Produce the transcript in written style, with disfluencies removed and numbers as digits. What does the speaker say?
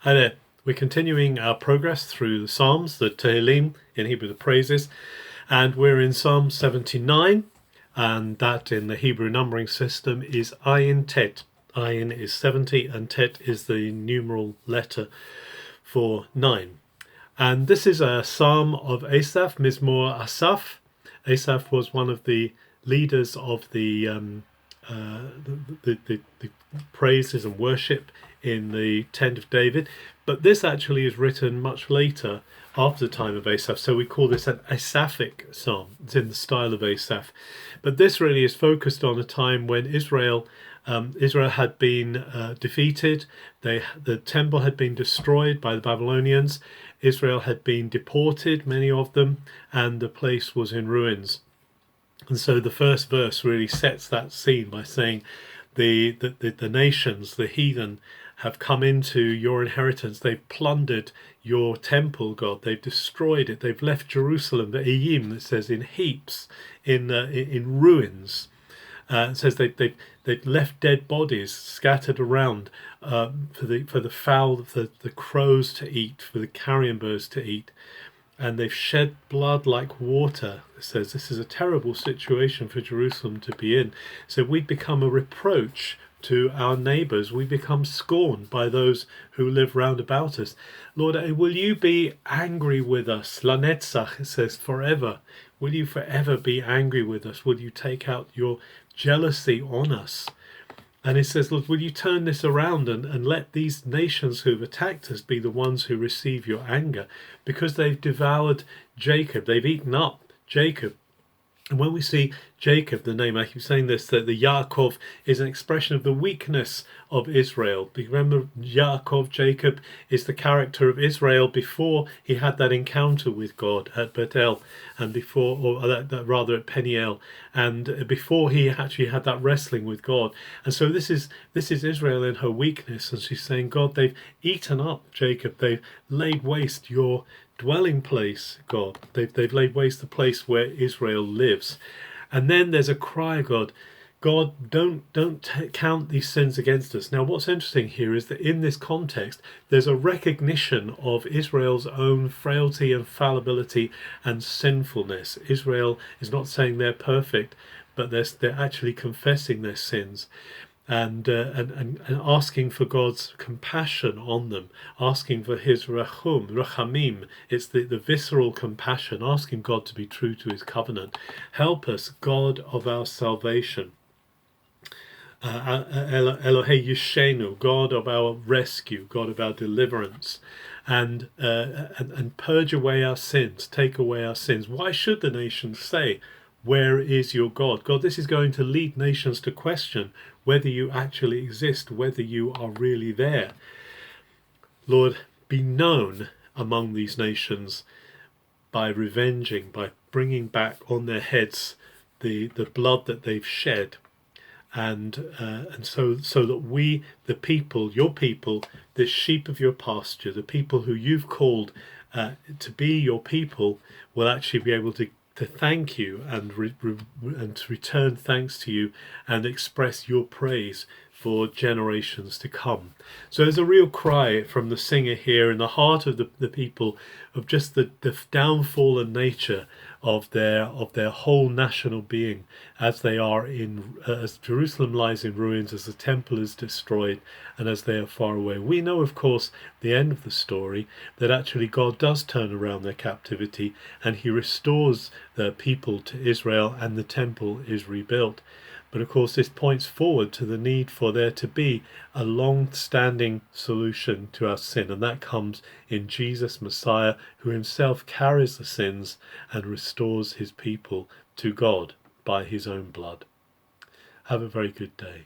Hi there. We're continuing our progress through the Psalms, the Tehillim, in Hebrew, the praises, and we're in Psalm 79, and that in the Hebrew numbering system is Ayin Tet. Ayin is 70, and Tet is the numeral letter for 9. And this is a psalm of Asaph, Mizmor Asaph. Asaph was one of the leaders of the praises and worship in the tent of David, but this actually is written much later, after the time of Asaph, so we call this an Asaphic psalm. It's in the style of Asaph, but this really is focused on a time when Israel had been defeated. The temple had been destroyed by the Babylonians. Israel had been deported, many of them, and the place was in ruins. And so the first verse really sets that scene by saying the nations, the heathen, have come into your inheritance. They've plundered your temple, God. They've destroyed it. They've left Jerusalem, the Iyim, that says in heaps, in ruins. It says they've left dead bodies scattered around for the fowl, for the crows to eat, for the carrion birds to eat. And they've shed blood like water. It says this is a terrible situation for Jerusalem to be in. So we become a reproach to our neighbours. We become scorned by those who live round about us. Lord, will you be angry with us? Lanetzach, it says, forever. Will you forever be angry with us? Will you take out your jealousy on us? And it says, Lord, will you turn this around and let these nations who've attacked us be the ones who receive your anger, because they've devoured Jacob, they've eaten up Jacob. And when we see Jacob, the name, I keep saying this, that the Yaakov is an expression of the weakness of Israel. Remember, Yaakov, Jacob, is the character of Israel before he had that encounter with God at Bethel, and before, or rather at Peniel, and before he actually had that wrestling with God. And so this is Israel in her weakness, and she's saying, God, they've eaten up Jacob, they've laid waste your dwelling place, God. They've laid waste the place where Israel lives. And then there's a cry, God, don't count these sins against us. Now what's interesting here is that in this context there's a recognition of Israel's own frailty and fallibility and sinfulness. Israel is not saying they're perfect, but they're actually confessing their sins. And asking for God's compassion on them, asking for his rachamim. It's the visceral compassion, asking God to be true to his covenant. Help us, God of our salvation. Elohei Yishenu, God of our rescue, God of our deliverance, and purge away our sins, take away our sins. Why should the nations say, where is your God? God, this is going to lead nations to question whether you actually exist, whether you are really there. Lord, be known among these nations by revenging, by bringing back on their heads the blood that they've shed. And so that we, the people, your people, the sheep of your pasture, the people who you've called to be your people, will actually be able to thank you and to return thanks to you and express your praise for generations to come. So there's a real cry from the singer here in the heart of the people of just the downfallen nature of their whole national being, as they are as Jerusalem lies in ruins, as the temple is destroyed, and as they are far away. We know, of course, the end of the story, that actually God does turn around their captivity and he restores the people to Israel and the temple is rebuilt. But of course this points forward to the need for there to be a long-standing solution to our sin, and that comes in Jesus Messiah, who himself carries the sins and restores his people to God by his own blood. Have a very good day.